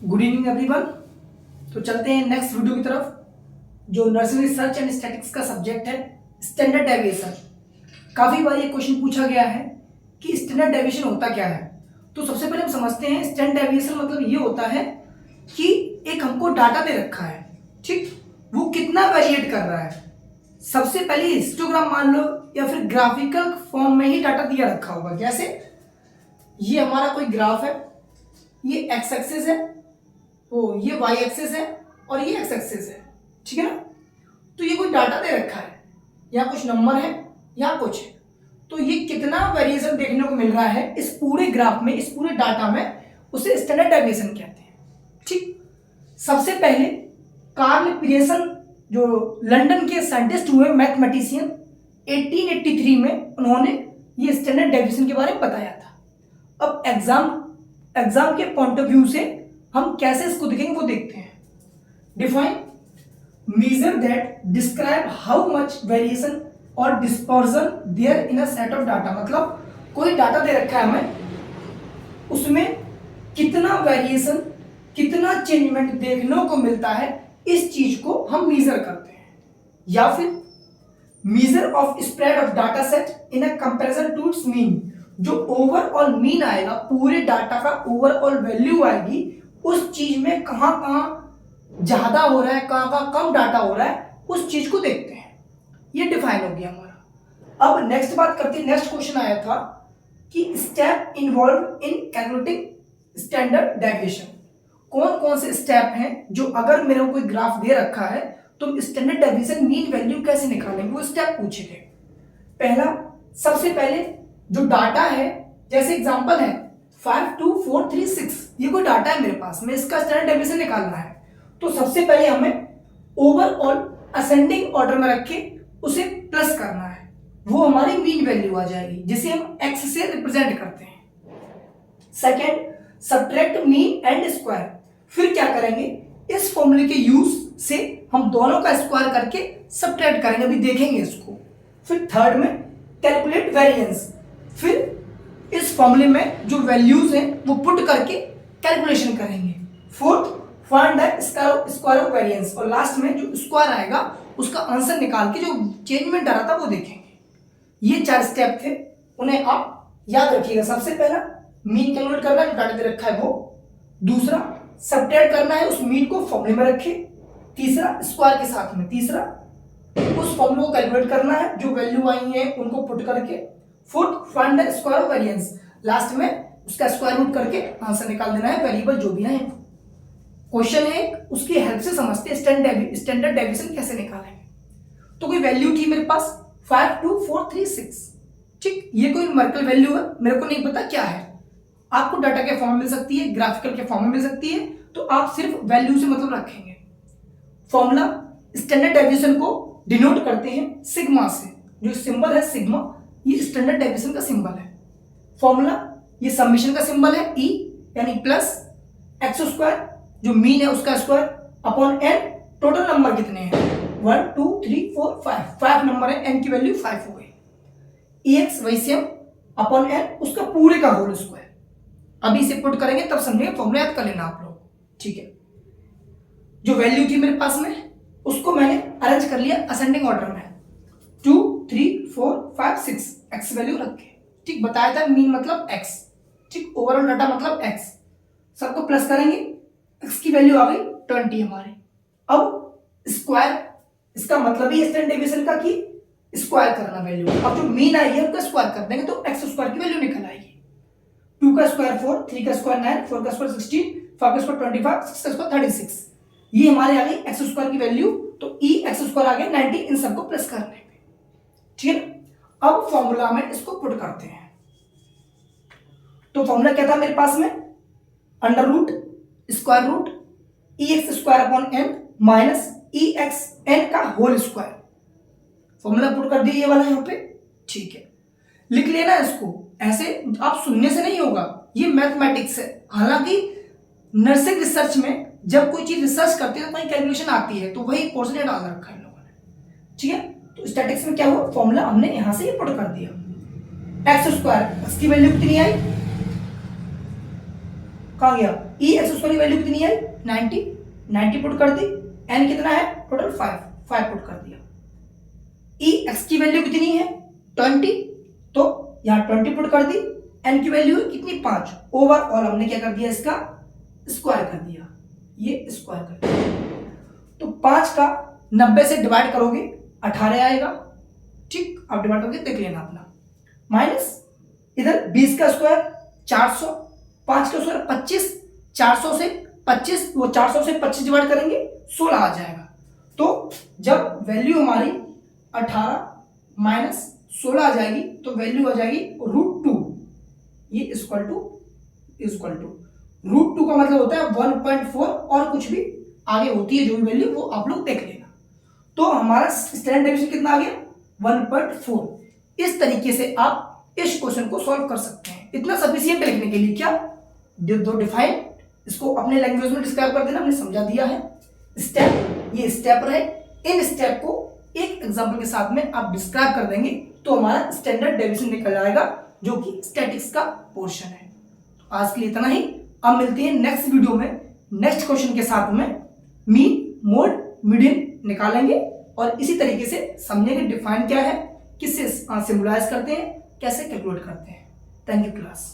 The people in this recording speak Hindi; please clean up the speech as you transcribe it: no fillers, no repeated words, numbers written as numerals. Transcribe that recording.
Good evening everyone. तो चलते हैं नेक्स्ट वीडियो की तरफ, जो नर्सरी रिसर्च एंड स्टैटिस्टिक्स का सब्जेक्ट है, स्टैंडर्ड डेविएशन। काफ़ी बार ये क्वेश्चन पूछा गया है कि स्टैंडर्ड डेविएशन होता क्या है। तो सबसे पहले हम समझते हैं स्टैंडर्ड डेविएशन मतलब ये होता है कि एक हमको डाटा दे रखा है, ठीक, वो कितना वेरिएट कर रहा है। सबसे पहले हिस्टोग्राम मान लो या फिर ग्राफिकल फॉर्म में ही डाटा दिया रखा होगा। जैसे ये हमारा कोई ग्राफ है, ये एक्स एक्सिस है, तो ये वाई एक्सिस है और ये एक्स एक्सिस है, ठीक है ना। तो ये कोई डाटा दे रखा है, यहाँ कुछ नंबर है, यहाँ कुछ है, तो ये कितना वेरिएशन देखने को मिल रहा है इस पूरे ग्राफ में, इस पूरे डाटा में, उसे स्टैंडर्ड डेविएशन कहते हैं, ठीक। सबसे पहले कार्ल पियर्सन, जो लंदन के साइंटिस्ट हुए, मैथमेटिशियन, 1883 में उन्होंने ये स्टैंडर्ड डेविएशन के बारे में बताया था। अब एग्जाम के पॉइंट ऑफ व्यू से हम कैसे इसको देखेंगे वो देखते हैं। Define measure that describe how much variation और dispersion there in a set of data. मतलब कोई डाटा दे रखा है हमें, उसमें कितना वेरिएशन, कितना चेंजमेंट देखने को मिलता है, इस चीज को हम मेजर करते हैं। या फिर measure of spread of data set in a comparison to its mean, जो ओवरऑल मीन आएगा, पूरे डाटा का ओवरऑल वैल्यू आएगी, उस चीज में कहां कहां ज्यादा हो रहा है, कहां कहां कम डाटा हो रहा है, उस चीज को देखते हैं। ये डिफाइन हो गया हमारा। अब नेक्स्ट बात करते हैं, नेक्स्ट क्वेश्चन आया था कि step involve in calculating standard deviation. कौन कौन से स्टेप हैं जो अगर मेरे को कोई ग्राफ दे रखा है तो स्टैंडर्ड डेविएशन मीन वैल्यू कैसे निकालेंगे, वो स्टेप पूछे थे। पहला, सबसे पहले जो डाटा है, जैसे एग्जांपल है 52436, ये कोई डाटा है मेरे पास में, इसका स्टैंडर्ड डेविएशन निकालना है। तो सबसे पहले हमें ओवरऑल असेंडिंग ऑर्डर में रख के उसे प्लस करना है, वो हमारी मीन वैल्यू आ जाएगी, जिसे हम एक्स से रिप्रेजेंट करते हैं। Second, subtract mean and square. फिर क्या करेंगे, इस फॉर्मूले के यूज से हम दोनों का स्क्वायर करके सब्ट्रैक्ट करेंगे, अभी देखेंगे इसको। फिर थर्ड में कैलकुलेट वेरिएंस। फिर इस फॉर्मूले में जो वैल्यूज हैं वो पुट करके कैलकुलेशन करेंगे। Fourth, find the square of variance. और लास्ट में जो स्क्वायर आएगा उसका आंसर निकाल के जो चेंजमेंट आ रहा था वो देखेंगे। ये 4 स्टेप थे, उन्हें आप याद रखिएगा। सबसे पहला मीन कैलकुलेट करना है, जो डाटा दे रखा है वो। दूसरा, सब्ट्रैक्ट करना है, उस मीन को फॉर्मूले में रखे। तीसरा, स्क्वायर के साथ में। तीसरा, उस फॉर्मूले को कैलकुलेट करना है, जो वैल्यू आई है उनको पुट करके। Fourth, find the square of variance. Last में उसका स्क्वायर रूट करके आंसर निकाल देना है, वेरिएबल जो भी है। क्वेश्चन है, उसकी हेल्प से समझते हैं स्टैंडर्ड डेविएशन कैसे निकालेंगे। तो कोई वैल्यू थी मेरे पास 52436, ठीक, ये कोई न्यूमेरिकल वैल्यू है, मेरे को नहीं पता क्या है। आपको डाटा के फॉर्म में मिल सकती है, ग्राफिकल के फॉर्म में मिल सकती है, तो आप सिर्फ वैल्यू से मतलब रखेंगे। फॉर्मूला स्टैंडर्ड डेविएशन को डिनोट करते हैं सिग्मा से, जो सिंबल है सिग्मा, ये स्टैंडर्ड डेविएशन का सिंबल है। फॉर्मूला, ये समेशन का सिंबल है ई, यानी प्लस एक्स स्क्वायर, जो मीन है उसका square, upon N, total number कितने हैं 1 2 3 4 5 नंबर है, एन की वैल्यू 5 हो गई। एक्स वैसे हम अपॉन एन, उसका पूरे का होल स्क्वायर। अभी इसे पुट करेंगे तब समझेंगे, फॉर्मूला याद कर लेना आप लोग, ठीक है। जो वैल्यू थी मेरे पास में उसको मैंने अरेंज कर लिया असेंडिंग ऑर्डर में, 2 3 4 5 6, एक्स वैल्यू रख के, ठीक। बताया था मीन मतलब एक्स, ठीक, ओवरऑल डाटा मतलब एक्स। सबको प्लस करेंगे, एक्स की वैल्यू आ गई 20 हमारी। अब स्क्वायर, इसका मतलब ही स्टैंडर्ड डेविएशन का कि स्क्वायर करना वैल्यू। अब जो मीन आई है उसका स्क्वायर कर देंगे तो एक्स स्क्वायर की वैल्यू निकल आएगी। 2 का स्क्वायर 4, 3 का स्क्वायर 9, 4 का स्क्वायर 16, 5 का स्क्वायर 25, 6 का स्क्वायर 36, ये हमारे आ गई एक्स स्क्वायर की वैल्यू। तो ई एक्स स्क्वायर आ गया 90, इन सबको प्लस करने पे, ठीक है। अब फॉर्मूला में इसको पुट करते हैं। तो फॉर्मूला क्या था मेरे पास में, under root square root E X square upon N minus E X N का होल स्क्वायर। फॉर्मूला पुट कर दिया ये वाला यहाँ पे, ठीक है। लिख लेना इसको, ऐसे आप सुनने से नहीं होगा, ये मैथमेटिक्स है। हालांकि नर्सिंग रिसर्च में जब कोई चीज रिसर्च करते हैं तो कहीं कैलकुलेशन आती है, तो वही पोर्शन डाल रखा है इन लोगों ने, ठीक है। तो स्टैटिक्स में क्या हुआ, फॉर्मूला हमने यहां से ये पुट कर दिया। एक्स स्क्वायर, एक्स की वैल्यू कितनी आई कहाँ गया, ई एक्स वाली वैल्यू कितनी आई 90 पुट कर दी, एन कितना है टोटल 5 पुट कर दिया। ई एक्स की वैल्यू कितनी है 20, तो यहाँ 20 पुट कर दी, एन की वैल्यू है कितनी 5, ओवरऑल हमने क्या कर दिया इसका स्क्वायर कर दिया, ये स्क्वायर कर दिया। तो 5 का 90 से डिवाइड करोगे 18 आएगा, ठीक, आप डिवाइड करके देख लेना अपना, माइनस इधर 20 का स्क्वायर 400, 5 का स्क्वायर 25, 400 से 25, वो 400 से 25 डिवाइड करेंगे 16 आ जाएगा। तो जब वैल्यू हमारी 18 माइनस 16 आ जाएगी तो वैल्यू आ जाएगी √2, ये इक्वल टू √2 का मतलब होता है 1.4 और कुछ भी आगे होती है जो भी वैल्यू वो आप लोग देख लेना। तो हमारा स्टैंडर्ड डेविएशन कितना आ गया 1.4। इस तरीके से आप इस क्वेश्चन को सॉल्व कर सकते हैं। इतना सफिशिएंट लिखने के लिए क्या दो डिफाइन, इसको अपने लैंग्वेज में डिस्क्राइब कर देना, हमने समझा दिया है। स्टेप, ये स्टेप रहे, इन स्टेप को एक एग्जांपल के साथ में आप डिस्क्राइब कर देंगे तो हमारा स्टैंडर्ड डेविएशन निकल आएगा जो कि स्टैटिक्स का पोर्शन है। तो आज के लिए इतना ही, अब मिलते हैं नेक्स्ट वीडियो में नेक्स्ट क्वेश्चन के साथ में। मीन, मोड, मीडियन निकालेंगे और इसी तरीके से समझेंगे डिफाइन क्या है, किससे सिंबलाइज करते हैं, कैसे कैलकुलेट करते हैं। Thank you class.